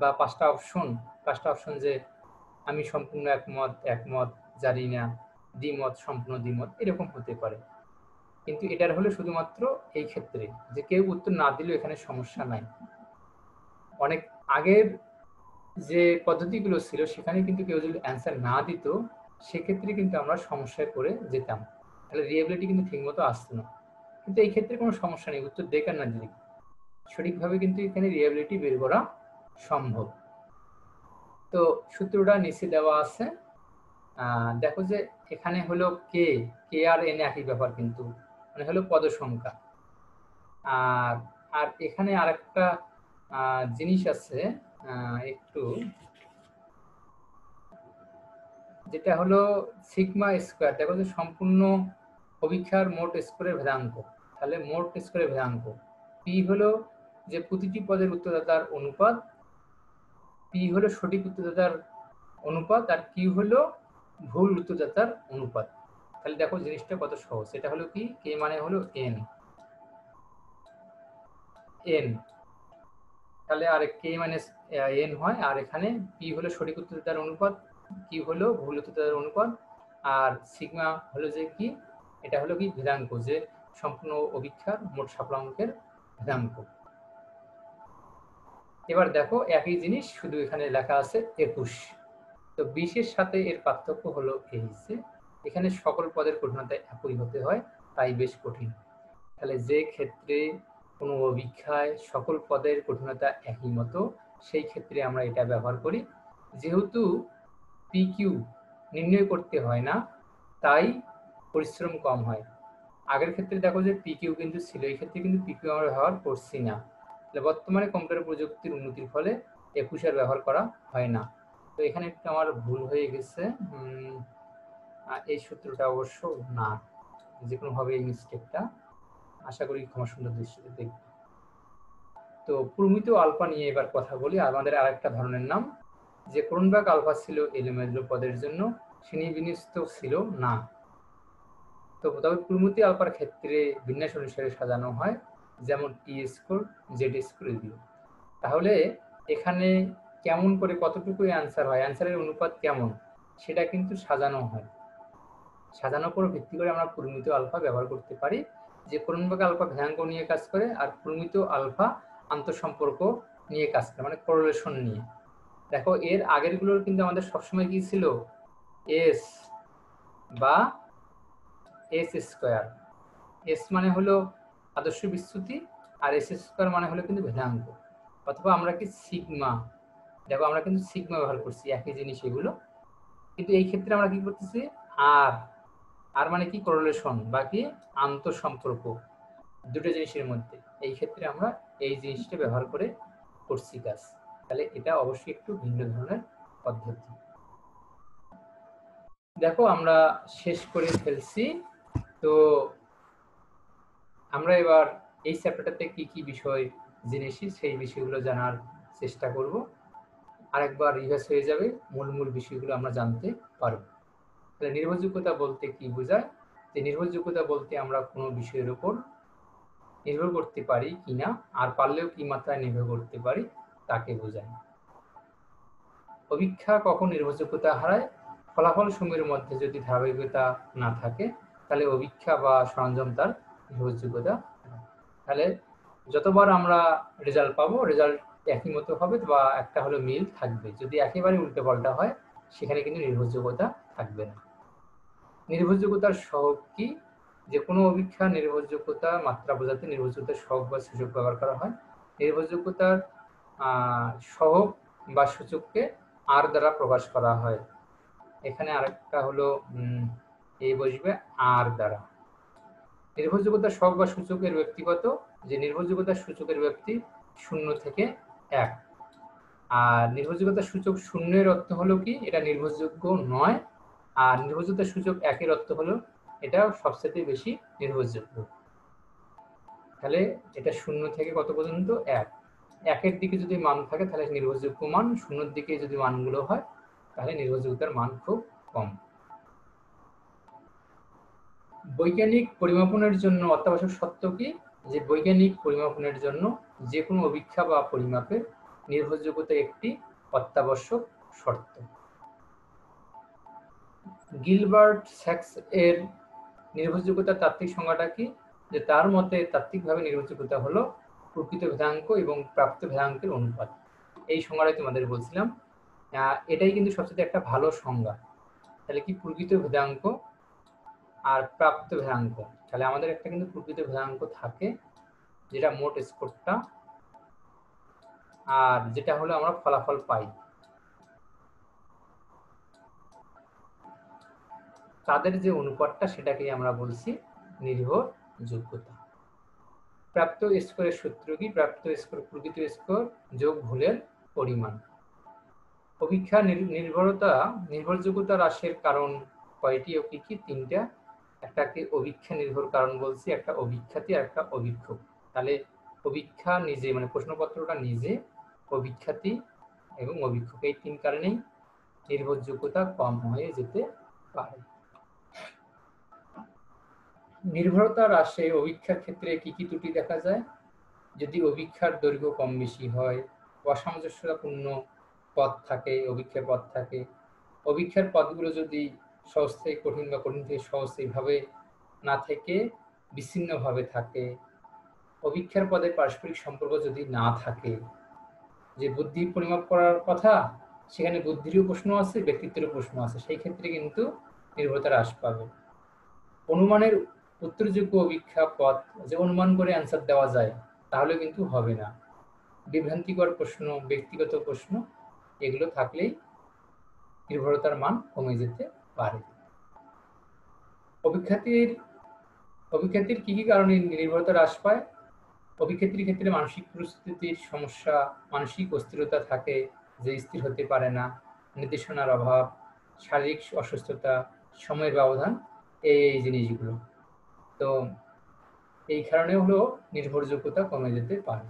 বা 5টা অপশন যে আমি সম্পূর্ণ একমত, জানি না, দ্বিমত, সম্পূর্ণ দ্বিমত, এরকম হতে পারে। কিন্তু এটার হলো শুধুমাত্র এই ক্ষেত্রে যে কেউ উত্তর না দিলেও এখানে সমস্যা নাই। অনেক আগের যে পদ্ধতিগুলো ছিল সেখানে কিন্তু কেউ যদি অ্যান্সার না দিত সেক্ষেত্রে কিন্তু আমরা সমস্যায় পড়ে যেতাম, তাহলে রিয়েবিলিটি কিন্তু ঠিকমতো আসতো না। কিন্তু এই ক্ষেত্রে কোনো সমস্যা নেই, উত্তর দেখ আর না দিলে সঠিকভাবে কিন্তু এখানে রিয়েবিলিটি বের করা সম্ভব। তো সূত্রটা নিচে দেওয়া আছে। দেখো যে এখানে হলো কে আর এন একই ব্যাপার, কিন্তু মানে হলো পদ সংখ্যা। আর এখানে আরেকটা জিনিস আছে একটু, যেটা হলো সিগমা স্কোয়ার। দেখো যে সম্পূর্ণ অভিক্ষার মোট স্কোরের ভেদাঙ্ক। তাহলে মোট স্কোরের ভেদাঙ্ক পি হলো যে প্রতিটি পদের উত্তরদাতার অনুপাত, পি হলো সঠিক উত্তরদাতার অনুপাত, আর কিউ হলো ভুল উত্তরদাতার অনুপাত। তাহলে দেখো জিনিসটা কত সহজ। এটা হলো কি, কে মানে হলো এন, তাহলে আর কে মানে এন হয়, আর এখানে পি হলো সঠিক উত্তরদাতার অনুপাত, কিউ হলো ভুল উত্তরদাতার অনুপাত, আর সিগমা হলো যে কি, এটা হলো কি ভেদাঙ্ক, যে সম্পূর্ণ অভিক্ষার মোট সাফল্যাঙ্কের ভেদাঙ্ক। এবার দেখো একই জিনিস, শুধু এখানে লেখা আছে 21। তো 20-এর সাথে এর পার্থক্য হলো এই যে এখানে সকল পদের কঠিনতা একই হতে হয়, তাই বেশ কঠিন। তাহলে যে ক্ষেত্রে কোনো অভিক্ষায় সকল পদের কঠিনতা একই মতো, সেই ক্ষেত্রে আমরা এটা ব্যবহার করি। যেহেতু পিকিউ নির্ণয় করতে হয় না, তাই পরিশ্রম কম হয়। আগের ক্ষেত্রে দেখো যে পিকিউ কিন্তু ছিল, এই ক্ষেত্রে কিন্তু পিকিউ আমরা ব্যবহার করছি না। বর্তমানে কম্পিউটার প্রযুক্তির উন্নতির ফলে 21 আর ব্যবহার করা হয় না। তো এখানে একটু আমার ভুল হয়ে গেছে, এই সূত্রটা অবশ্য না, যে কোনোভাবে এই মিস্টেকটা আশা করি ক্ষমা সুন্দর দৃষ্টিতে দেখব। তো প্রমিত আলফা নিয়ে এবার কথা বলি, আমাদের আরেকটা ধরনের নাম। যে ক্রোনবার্গ আলফা ছিল এলোমেলো পদের জন্য, শ্রেণীবিন্যস্ত ছিল না। তো তবে প্রমিত আলফার ক্ষেত্রে বিন্যাস অনুসারে সাজানো হয়, যেমন টি স্কোর, জেড স্কোর এগুলো। তাহলে এখানে কেমন করে কতটুকু অ্যান্সার হয়, অ্যান্সারের অনুপাত কেমন, সেটা কিন্তু সাজানো হয়। সাজানোর উপর ভিত্তি করে আমরা প্রমিত আলফা ব্যবহার করতে পারি। যে ক্রোনবার্গ আলফা ভেদাঙ্ক নিয়ে কাজ করে, আর প্রমিত আলফা আন্তঃসম্পর্ক নিয়ে কাজ করে, মানে কোরিলেশন নিয়ে। দেখো এর আগেরগুলোর কিন্তু আমাদের সবসময় কি ছিল, এস বা এস স্কোয়ার। এস মানে হলো আদর্শ বিচ্যুতি, আর এস স্কোয়ার মানে হলো কিন্তু ভেদাঙ্ক, অথবা আমরা কি সিগমা। দেখো আমরা কিন্তু সিগমা ব্যবহার করছি, একই জিনিস এগুলো। কিন্তু এই ক্ষেত্রে আমরা কি করতেছি, আর মানে কি কোরিলেশন বা কি আন্তঃসম্পর্ক। দুটো জিনিসের মধ্যে। এই ক্ষেত্রে আমরা এই জিনিসটা ব্যবহার করে করছি কাজ। তাহলে এটা অবশ্যই একটু ভিন্ন ধরনের পদ্ধতি। দেখো আমরা শেষ করে ফেলছি। তো আমরা এবার এই চ্যাপ্টারটাতে কি কি বিষয় জেনেছি সেই বিষয়গুলো জানার চেষ্টা করব। আরেকবার রিভাইজ হয়ে যাবে, মূল মূল বিষয়গুলো আমরা জানতে পারবো। তাহলে নির্ভরযোগ্যতা বলতে কি বোঝায়? যে নির্ভরযোগ্যতা বলতে আমরা কোনো বিষয়ের উপর নির্ভর করতে পারি কিনা, আর পারলেও কি মাত্রায় নির্ভর করতে পারি তাকে বোঝায়। অপেক্ষা কখন নির্ভরযোগ্যতা হারায়? ফলাফল সমূহের মধ্যে যদি ধারাবাহিকতা না থাকে তাহলে অপেক্ষা বা সরঞ্জাম তার নির্ভরযোগ্যতা। তাহলে যতবার আমরা রেজাল্ট পাবো, রেজাল্ট একই মতো হবে বা একটা হলো মিল থাকবে। যদি একেবারে উল্টো পাল্টা হয় সেখানে কিন্তু নির্ভরযোগ্যতা থাকবে না। নির্ভরযোগ্যতার সহগ কি? যে কোনো অপেক্ষা নির্ভরযোগ্যতা মাত্রা বোঝাতে নির্ভরযোগ্যতার সহগ বা সূচক ব্যবহার করা হয়। নির্ভরযোগ্যতার সহগ বা সূচককে আর দ্বারা প্রকাশ করা হয়। এখানে আরেকটা হলো এই বসবে আর দ্বারা। নির্ভরযোগ্যতার সহগ বা সূচকের ব্যক্তিগত, যে নির্ভরযোগ্যতার সূচকের ব্যক্তি 0 থেকে 1। আর নির্ভরযোগ্যতার সূচক 0 এর অর্থ হলো কি এটা নির্ভরযোগ্য নয়, আর নির্ভরযোগ্যতার সূচক 1 এর অর্থ হলো এটা সবচেয়ে বেশি নির্ভরযোগ্য। তাহলে এটা 0 থেকে কত পর্যন্ত? 1। 1 এর দিকে যদি মান থাকে তাহলে নির্ভরযোগ্য মান, 0 এর দিকে যদি মানগুলো হয় তাহলে নির্ভরযোগ্যতার মান খুব কম। বৈজ্ঞানিক পরিমাপনের জন্য অত্যাবশ্যক সত্য কি? যে বৈজ্ঞানিক পরিমাপনের জন্য যে কোনো অপেক্ষা বা পরিমাপের নির্ভরযোগ্যতা একটি অত্যাবশ্যক শর্ত। গিলবার্ট স্যাক্স এর নির্ভরযোগ্যতার তাত্ত্বিক সংজ্ঞাটা কি? যে তার মতে তাত্ত্বিকভাবে নির্ভরযোগ্যতা হলো প্রকৃত ভেদাঙ্ক এবং প্রাপ্ত ভেদাঙ্কের অনুপাত। এই সংজ্ঞাটাই তোমাদের বলছিলাম, এটাই কিন্তু সবচেয়ে একটা ভালো সংজ্ঞা। তাহলে কি প্রকৃত ভেদাঙ্ক আর প্রাপ্ত ভেদাঙ্ক। তাহলে আমাদের একটা কিন্তু প্রকৃত ভেদাঙ্ক থাকে যেটা মোট স্কোরটা, আর যেটা হলো আমরা ফলাফল পাই। তাদের যে অনুপাতটা সেটাকে আমরা বলছি নির্ভরযোগ্যতা। প্রাপ্ত স্কোরের সূত্র কি? প্রাপ্ত স্কোর প্রকৃত স্কোর যোগ ভুলের পরিমাণ। অপেক্ষা নির্ভরযোগ্যতা হ্রাসের কারণ কয়টি ও কি কি? 3টা। একটাকে অপেক্ষা নির্ভর কারণ বলছি, একটা অভিক্ষাতি আর একটা অভিক্ষোভ। তাহলে অপেক্ষা নিজে মানে প্রশ্নপত্রটা নিজে, অভিক্ষাতি এবং অভিক্ষোভ, এই 3 কারণেই নির্ভরযোগ্যতা কম হয়ে যেতে পারে। নির্ভরতা হ্রাসে অপেক্ষার ক্ষেত্রে কি কি ত্রুটি দেখা যায়? যদি অপেক্ষার দৈর্ঘ্য কম বেশি হয়, অসামঞ্জস্যপূর্ণ পথ থাকে, অপেক্ষার পথ থাকে, অপেক্ষার পথগুলো যদি সহজ থেকে কঠিন বা কঠিন থেকে সহজ এইভাবে না থেকে বিচ্ছিন্নভাবে থাকে, অপেক্ষার পদে পারস্পরিক সম্পর্ক যদি না থাকে, যে বুদ্ধি পরিমাপ করার কথা সেখানে বুদ্ধিরও প্রশ্ন আছে, ব্যক্তিত্বেরও প্রশ্ন আছে, সেই ক্ষেত্রে কিন্তু নির্ভরতা হ্রাস পাবে। অনুমানের উত্তরযোগ্য অপেক্ষা পথ, যে অনুমান করে অ্যান্সার দেওয়া যায় তাহলে কিন্তু হবে না। বিভ্রান্তিকর প্রশ্ন, ব্যক্তিগত প্রশ্ন, এগুলো থাকলেই নির্ভরতার মান কমে যেতে পারে। অভিক্ষাতির কি কি কারণে নির্ভরতা হ্রাস পায়? অভিক্ষাতির ক্ষেত্রে মানসিক পরিস্থিতির সমস্যা, মানসিক অস্থিরতা থাকে, যে স্থির হতে পারে না, নির্দেশনার অভাব, শারীরিক অসুস্থতা, সময়ের ব্যবধান, এই জিনিসগুলো। তো এই কারণে হলো নির্ভরযোগ্যতা কমে যেতে পারে।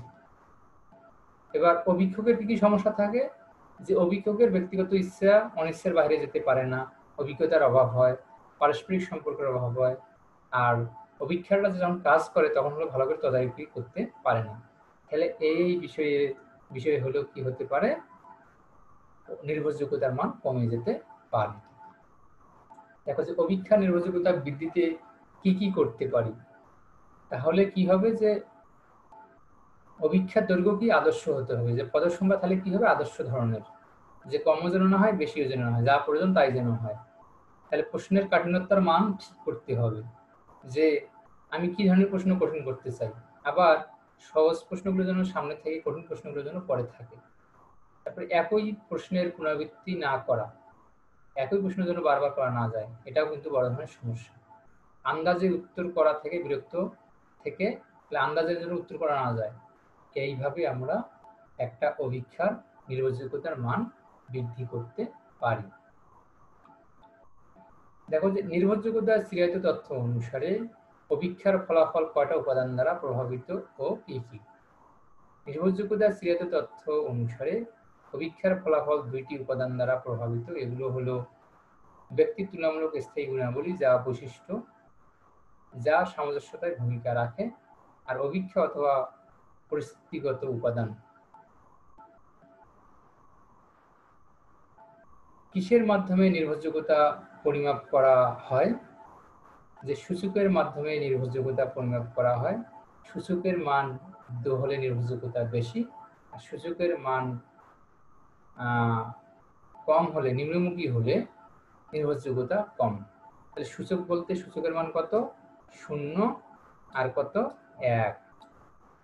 এবার অভিক্ষকের কি কি সমস্যা থাকে? যে অভিক্ষকের ব্যক্তিগত ইচ্ছা অনিচ্ছার বাইরে যেতে পারে না, অভিজ্ঞতার অভাব হয়, পারস্পরিক সম্পর্কের অভাব হয়, আর অভিক্ষারটা যখন কাজ করে তখন হলো ভালো করে তদারকি করতে পারে না। তাহলে এই বিষয়ে হলো কি হতে পারে? নির্ভরযোগ্যতার মান কমে যেতে পারে। দেখো যে অভিক্ষা নির্ভরযোগ্যতা বৃদ্ধিতে কি কি করতে পারি? তাহলে কি হবে? যে অভিক্ষার দৈর্ঘ্য কি আদর্শ হতে হবে, যে পদের সংখ্যা তাহলে কি হবে? আদর্শ ধরনের, যে কমও যেন না হয়, বেশিও যেন না হয়, যা প্রয়োজন তাই যেন হয়। তাহলে প্রশ্নের কাঠিন্যতার মান ঠিক করতে হবে, যে আমি কি ধরনের প্রশ্ন কঠিন করতে চাই। আবার সহজ প্রশ্নগুলো যেন সামনে থেকে, কঠিন প্রশ্নগুলো যেন পরে থাকে। তারপরে একই প্রশ্নের পুনরাবৃত্তি না করা, একই প্রশ্ন যেন বারবার করা না যায়, এটাও কিন্তু বড় ধরনের সমস্যা। আন্দাজে উত্তর করা থেকে বিরক্ত থেকে তাহলে আন্দাজের জন্য উত্তর করা না যায়। এইভাবে আমরা একটা অভিক্ষার নির্ভরযোগ্যতার মান বৃদ্ধি করতে পারি। দেখো যে নির্ভরযোগ্যতার চিরায়ত তথ্য অনুসারে অভিক্ষার ফলাফল কয়টা উপাদান দ্বারা প্রভাবিত ও কি কি? নির্ভরযোগ্যতার চিরায়ত তথ্য অনুসারে অভিক্ষার ফলাফল দুইটি উপাদান দ্বারা প্রভাবিত। এগুলো হলো ব্যক্তির তুলনামূলক স্থায়ী গুণাবলী, যা বৈশিষ্ট্য যা সামঞ্জস্যতায় ভূমিকা রাখে, আর অভিক্ষা অথবা পরিস্থিতিগত উপাদান। কিসের মাধ্যমে নির্ভরযোগ্যতা পরিমাপ করা হয়? যে সূচকের মাধ্যমে নির্ভরযোগ্যতা পরিমাপ করা হয়। সূচকের মান হলে নির্ভরযোগ্যতা বেশি, আর সূচকের মান কম হলে, নিম্নমুখী হলে নির্ভরযোগ্যতা কম। তাহলে সূচক বলতে সূচকের মান কত? 0 আর কত? 1।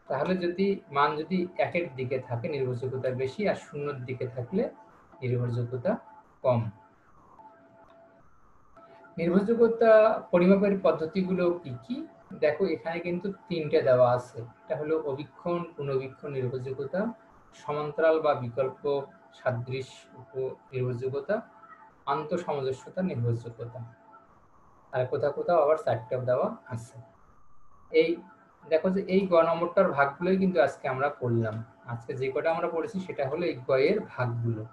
তাহলে যদি মান যদি 1-এর দিকে থাকে নির্ভরযোগ্যতা বেশি, আর 0-এর দিকে থাকলে নির্ভরযোগ্যতা কম। নির্ভরযোগ্যতা পরিমাপের পদ্ধতিগুলো কি কি? দেখো এখানে কিন্তু 3টে দেওয়া আছে। এটা হলো অবীক্ষণ, পুনর্বীক্ষণ নির্ভরযোগ্যতা, সমান্তরাল বা বিকল্প সাদৃশ্য নির্ভরযোগ্যতা, আন্তঃসামঞ্জস্যতা নির্ভরযোগ্যতা। আর কোথাও কোথাও আবার 4টাও দেওয়া আছে। এই দেখো যে এই গ নম্বরটার ভাগগুলোই কিন্তু আজকে আমরা পড়লাম। আজকে যে কটা আমরা পড়েছি সেটা হলো এই গ এর ভাগগুলো।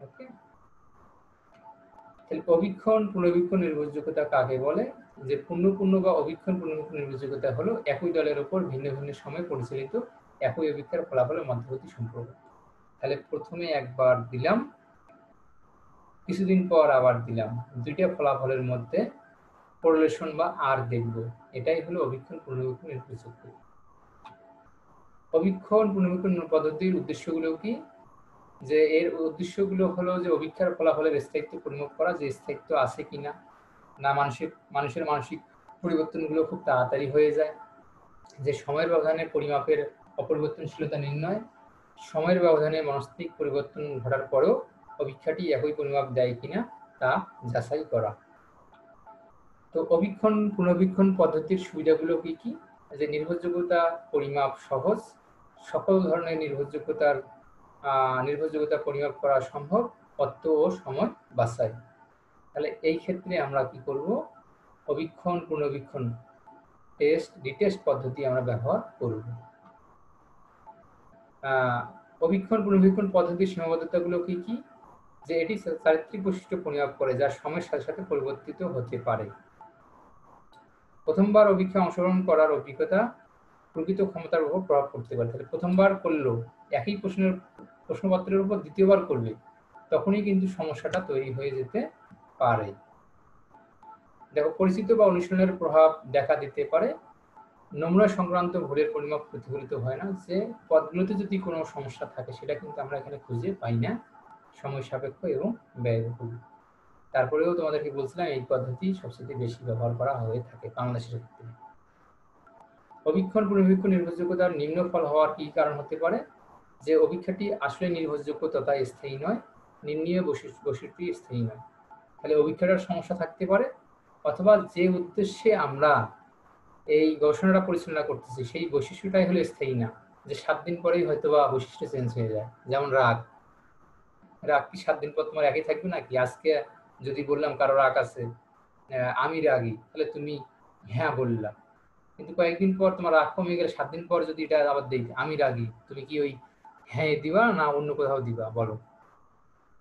ওকে, তাহলে অবীক্ষণ পুনর্বীক্ষণ নির্ভরযোগ্যতা কাকে বলে? যে পূর্ণ বা অবীক্ষণ পুনর্বীক্ষণ নির্ভরযোগ্যতা হলো একই দলের উপর ভিন্ন ভিন্ন সময়ে পরিচালিত একই অভিক্ষার ফলাফলের মধ্যবর্তী সম্পর্ক। তাহলে প্রথমে একবার দিলাম, কিছুদিন পর আবার দিলাম, দুইটা ফলাফলের মধ্যে কোরিলেশন বা আর দেখব। এটাই হলো অবীক্ষণ পুনর্বীক্ষণ নির্ভরযোগ্যতা। অবীক্ষণ পুনর্বীক্ষণ পদ্ধতির উদ্দেশ্যগুলো কি? যে এর উদ্দেশ্যগুলো হলো যে অভিক্ষার ফলাফলের স্থায়িত্ব পরিমাপ করা, যে স্থায়িত্ব আছে কিনা, না মানুষের মানসিক পরিবর্তনগুলো খুব তাড়াতাড়ি হয়ে যায়, যে সময়ের ব্যবধানে পরিমাপের অপরিবর্তনশীলতা নির্ণয়, সময়ের ব্যবধানে মনস্তাত্ত্বিক পরিবর্তন ঘটার পরেও অভিক্ষাটি একই পরিমাপ দেয় কিনা তা যাচাই করা। তো অবীক্ষণ পুনর্বীক্ষণ পদ্ধতির সুবিধাগুলো কি কি? যে নির্ভরযোগ্যতা পরিমাপ সহজ, সকল ধরনের নির্ভরযোগ্যতা পরিমাপ করা সম্ভব, অর্থ ও সময় বাঁচায়। তাহলে এই ক্ষেত্রে আমরা কি করব? অবীক্ষণ পুনর্বীক্ষণ রিটেস্ট পদ্ধতি আমরা ব্যবহার করব। অবীক্ষণ পুনর্বীক্ষণ পদ্ধতির সীমাবদ্ধতাগুলো কি কি? যে এটি চারিত্রিক বৈশিষ্ট্য পরিমাপ করে যা সময়ের সাথে সাথে পরিবর্তিত হতে পারে। প্রথমবার অভিক্ষা অংশগ্রহণ করার অভিজ্ঞতা প্রকৃত ক্ষমতার উপর প্রভাব পড়তে পারে। তাহলে প্রথমবার করলো একই প্রশ্নপত্রের উপর দ্বিতীয়বার করবে, তখনই কিন্তু সমস্যাটা তৈরি হয়ে যেতে পারে। দেখো পরিচিত বা অনুশীলনের প্রভাব দেখা দিতে পারে। নমুনা সংক্রান্ত ভুলের পরিমাপ প্রতিফলিত হয় না। যে পদগুলোতে যদি কোনো সমস্যা থাকে সেটা কিন্তু আমরা এখানে খুঁজে পাই না, সময় সাপেক্ষ এবং ব্যয়বহুল। তারপরেও তোমাদেরকে বলছিলাম এই পদ্ধতি সবচেয়ে বেশি ব্যবহার করা হয়ে থাকে বাংলাদেশের ক্ষেত্রে। অবীক্ষণ পুনর্বীক্ষণ নির্ভরযোগ্যতার নিম্ন ফল হওয়ার কি কারণ হতে পারে? যে অভিক্ষাটি আসলে নির্ভরযোগ্য তথা স্থায়ী নয়, নির্ণীয় বৈশিষ্ট্যটি স্থায়ী নয়। তাহলে অভিক্ষাটার সমস্যা থাকতে পারে, অথবা যে উদ্দেশ্যে আমরা এই গবেষণাটা পরিচালনা করতেছি সেই বৈশিষ্ট্যটাই হলো স্থায়ী না, যে 7 দিন পরেই হয়তো বা বৈশিষ্ট্য চেঞ্জ হয়ে যায়। যেমন রাগ কি 7 দিন পর তোমার একই থাকবে নাকি? আজকে যদি বললাম কারো রাগ আছে, আমি রাগী, তাহলে তুমি হ্যাঁ বললা, কিন্তু কয়েকদিন পর তোমার রাগ কমে গেলে 7 দিন পর যদি এটা আবার দেখি আমি রাগী, তুমি কি ওই হ্যাঁ দিবা না অন্য কোথাও দিবা বলো?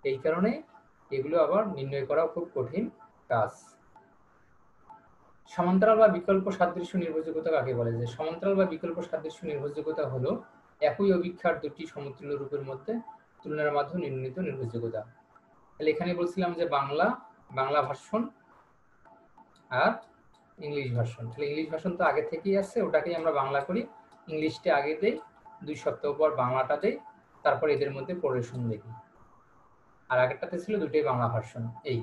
এই কারণে এগুলো আবার নির্ণয় করা খুব কঠিন কাজ। সমান্তরাল বা বিকল্প সাদৃশ্য নির্ভরযোগ্যতা কাকে বলে? যে সমান্তরাল বা বিকল্প সাদৃশ্য নির্ভরযোগ্যতা হলো একই অভিক্ষার দুটি সমতুল্য রূপের মধ্যে তুলনার মাধ্যমে নির্ণীত নির্ভরযোগ্যতা। তাহলে এখানে বলছিলাম যে বাংলা ভার্সন আর ইংলিশ ভার্সন। তাহলে ইংলিশ ভার্সন তো আগে থেকেই আছে, ওটাকেই আমরা বাংলা করি। ইংলিশটা আগে দেই, 2 সপ্তাহ পর বাংলাটা দেই, তারপর এদের মধ্যে কোরিলেশন দেখি। আর আগেরটাতে ছিল দুটোই বাংলা ভার্সন। এই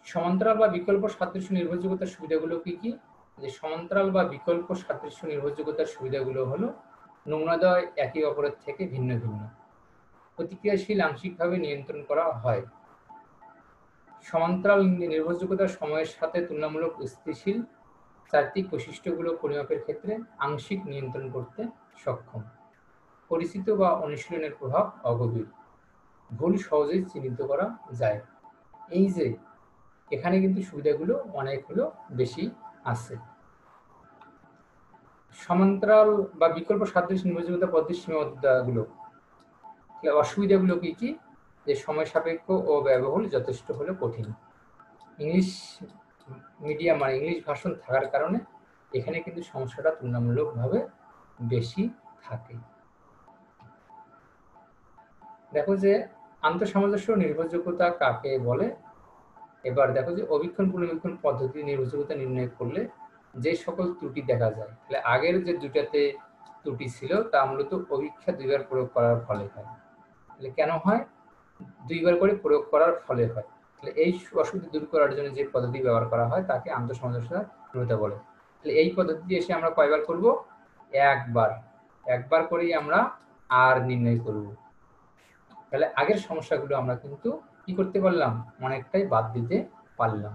সমান্তরাল বা বিকল্প সাদৃশ্য নির্ভরযোগ্যতার সুবিধাগুলো কি কি? যে সমান্তরাল বা বিকল্প সাদৃশ্য নির্ভরযোগ্যতার সুবিধাগুলো হলো নমুনাদ্বয় একে অপরের থেকে ভিন্ন ভিন্ন, প্রতিক্রিয়াশীল আংশিকভাবে নিয়ন্ত্রণ করা হয়। সমান্তরাল নির্ভরযোগ্যতা সময়ের সাথে তুলনামূলক স্থিতিশীল, চারিত্রিক বৈশিষ্ট্যগুলো পরিমাপের ক্ষেত্রে আংশিক নিয়ন্ত্রণ করতে সক্ষম। পরিচিত বা অনুশীলনের প্রভাব অগভীর, ভুল সহজেই চিহ্নিত করা যায়। এই যে এখানে কিন্তু সুবিধাগুলো অনেকগুলো বেশি আছে। সমান্তরাল বা বিকল্প সাদৃশ্য নির্ভরযোগ্যতা পদ্ধতির সীমাবদ্ধতাগুলো, অসুবিধাগুলো কি কি? যে সময় সাপেক্ষ ও ব্যয়বহুল, যথেষ্ট হলে কঠিন। ইংলিশ মিডিয়াম মানে ইংলিশ ভার্সন থাকার কারণে এখানে কিন্তু সমস্যাটা তুলনামূলকভাবে বেশি থাকে। দেখো যে আন্তঃসামঞ্জস্য নির্ভরযোগ্যতা কাকে বলে। এবার দেখো যে অবীক্ষণ পুনর্বীক্ষণ পদ্ধতি নির্ভরযোগ্যতা নির্ণয় করলে যে সকল ত্রুটি দেখা যায়, তাহলে আগের যে দুটাতে ত্রুটি ছিল তা মূলত অবীক্ষা দুইবার প্রয়োগ করার ফলে হয়। তাহলে কেন হয়? দুইবার করে প্রয়োগ করার ফলে হয়। তাহলে এই অসুবিধা দূর করার জন্য যে পদ্ধতি ব্যবহার করা হয় তাকে আন্তঃসামঞ্জস্য নির্ভরতা বলে। তাহলে এই পদ্ধতি এসে আমরা কয়বার করব? একবার করেই আমরা আর নির্ণয় করব। তাহলে আগের সমস্যাগুলো আমরা কিন্তু কি করতে পারলাম? অনেকটাই বাদ দিতে পারলাম।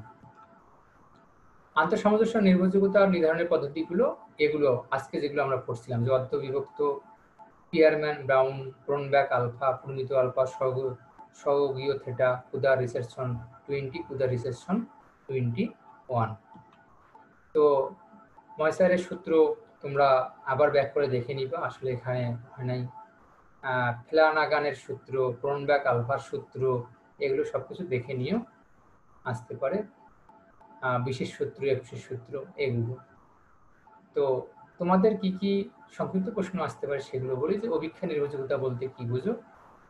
আন্তঃসামঞ্জস্য নির্ভরযোগ্যতা নির্ধারণের পদ্ধতিগুলো এগুলো আজকে যেগুলো আমরা পড়ছিলাম, যে অর্ধবিভক্ত, পিয়ারম্যান ব্রাউন, ক্রোনব্যাক আলফা, পরিমিত আলফা, সহগীয় থেটা, কুদার রিসেপশন 20, কুদার রিসেপশন 21। তো ময়সারের সূত্র তোমরা আবার ব্যাক করে দেখে নিবা, আসলে এখানে হয় নাই। ফ্লানাগানের সূত্র, ক্রোনব্যাক আলফার সূত্র, এগুলো সবকিছু দেখে নিও, আসতে পারে। বিশেষ সূত্র, বিশেষ সূত্র, এগুলো। তো তোমাদের কি কি সংক্ষিপ্ত প্রশ্ন আসতে পারে সেগুলো বলি। যে অবীক্ষা নির্ভরযোগ্যতা বলতে কি বুঝো?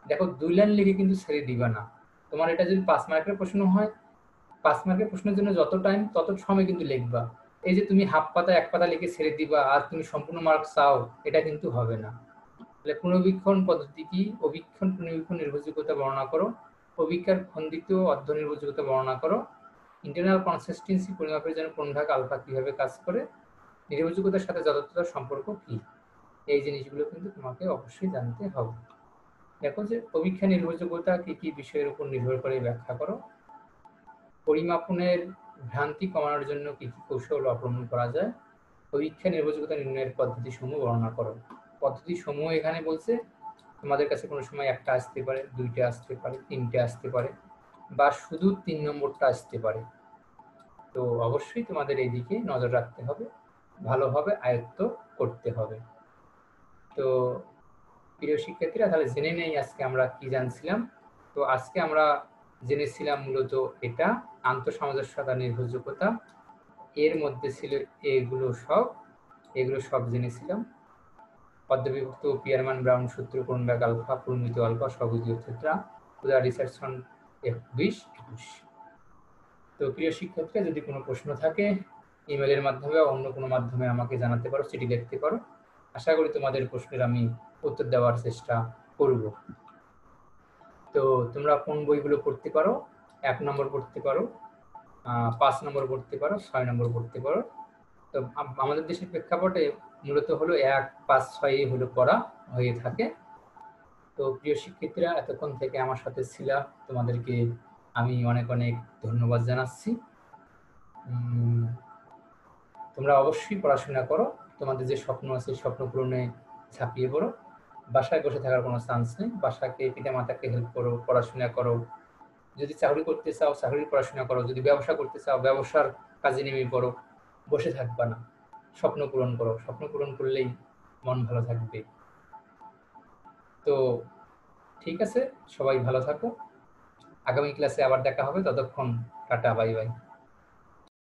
দেখো 2 লাইন লিখে কিন্তু ছেড়ে দিবা না। তোমার এটা যদি 5 মার্কের প্রশ্ন হয়, 5 মার্কের প্রশ্নের জন্য যত টাইম তত সময় কিন্তু লিখবা। এই যে তুমি হাফ পাতা 1 পাতা লিখে ছেড়ে দিবা আর তুমি সম্পূর্ণ মার্ক চাও, এটা কিন্তু হবে না। তাহলে পুনর্বীক্ষণ পদ্ধতি কি? অবীক্ষণ পুনর্বীক্ষণ নির্ভরযোগ্যতা বর্ণনা করো, অবীক্ষার খন্ডিত অর্ধ নির্ভরযোগ্যতা বর্ণনা করো, ইন্টারনাল কনসিস্টেন্সি পরিমাপের জন্য ক্রোনব্যাক আলফা কিভাবে কাজ করে, নির্ভরযোগ্যতার সাথে যথাযথতার সম্পর্ক কি, এই জিনিসগুলো কিন্তু তোমাকে অবশ্যই জানতে হবে। দেখো যে অবীক্ষা নির্ভরযোগ্যতা কি কি বিষয়ের উপর নির্ভর করে ব্যাখ্যা করো, পরিমাপনের ভ্রান্তি কমানোর জন্য কি কি কৌশল অবলম্বন করা যায়, পরীক্ষা নির্ভরযোগ্যতা নির্ণয়ের পদ্ধতি সমূহ বর্ণনা করো। পদ্ধতি সমূহ এখানে বলছে তোমাদের কাছে কোনো সময় একটা আসতে পারে, 2টা আসতে পারে, 3টে আসতে পারে, বা শুধু 3 নম্বরটা আসতে পারে। তো অবশ্যই তোমাদের এই দিকে নজর রাখতে হবে, ভালোভাবে আয়ত্ত করতে হবে। তো প্রিয় শিক্ষার্থীরা, তাহলে জেনে নেই আজকে আমরা কি জানছিলাম। তো আজকে আমরা জেনেছিলাম মূলত এটা আন্তঃসামঞ্জস্যতা নির্ভরযোগ্যতা, এর মধ্যে ছিল এগুলো সব জেনেছিলাম। অর্ধবিভক্ত, পিয়ারম্যান ব্রাউন সূত্র, ক্রোনব্যাক আলফা, পরিমিত আলফা, সহগীয় থেটা, কুদার রিসেপশন 20, 21। তো প্রিয় শিক্ষার্থীরা, যদি কোনো প্রশ্ন থাকে ইমেলের মাধ্যমে বা অন্য কোনো মাধ্যমে আমাকে জানাতে পারো, চিঠি লিখতে পারো। আশা করি তোমাদের প্রশ্নের আমি উত্তর দেওয়ার চেষ্টা করব। তো তোমরা কোন বইগুলো পড়তে পারো? 1 নম্বর পড়তে পারো, 5 নম্বর পড়তে পারো, 6 নম্বর পড়তে পারো। তো আমাদের দেশের প্রেক্ষাপটে মূলত হলো 1, 5, 6 হলো পড়া হয়ে থাকে। তো প্রিয় শিক্ষার্থীরা, এতক্ষণ থেকে আমার সাথে ছিলা, তোমাদেরকে আমি অনেক অনেক ধন্যবাদ জানাচ্ছি। তোমরা অবশ্যই পড়াশোনা করো, তোমাদের যে স্বপ্ন আছে স্বপ্ন পূরণে ঝাঁপিয়ে পড়ো। বাসায় বসে থাকার কোনো চান্স নেই, বাসাকে পিতা মাতাকে হেল্প করো, পড়াশোনা করো। যদি চাকরি করতে চাও চাকরির পড়াশোনা করো, যদি ব্যবসা করতে চাও ব্যবসার কাজে নেমে পড়ো, বসে থাকবা না, স্বপ্ন পূরণ করো। স্বপ্ন পূরণ করলেই মন ভালো থাকবে। তো ঠিক আছে, সবাই ভালো থাকো, আগামী ক্লাসে আবার দেখা হবে, ততক্ষণ টাটা, বাই বাই।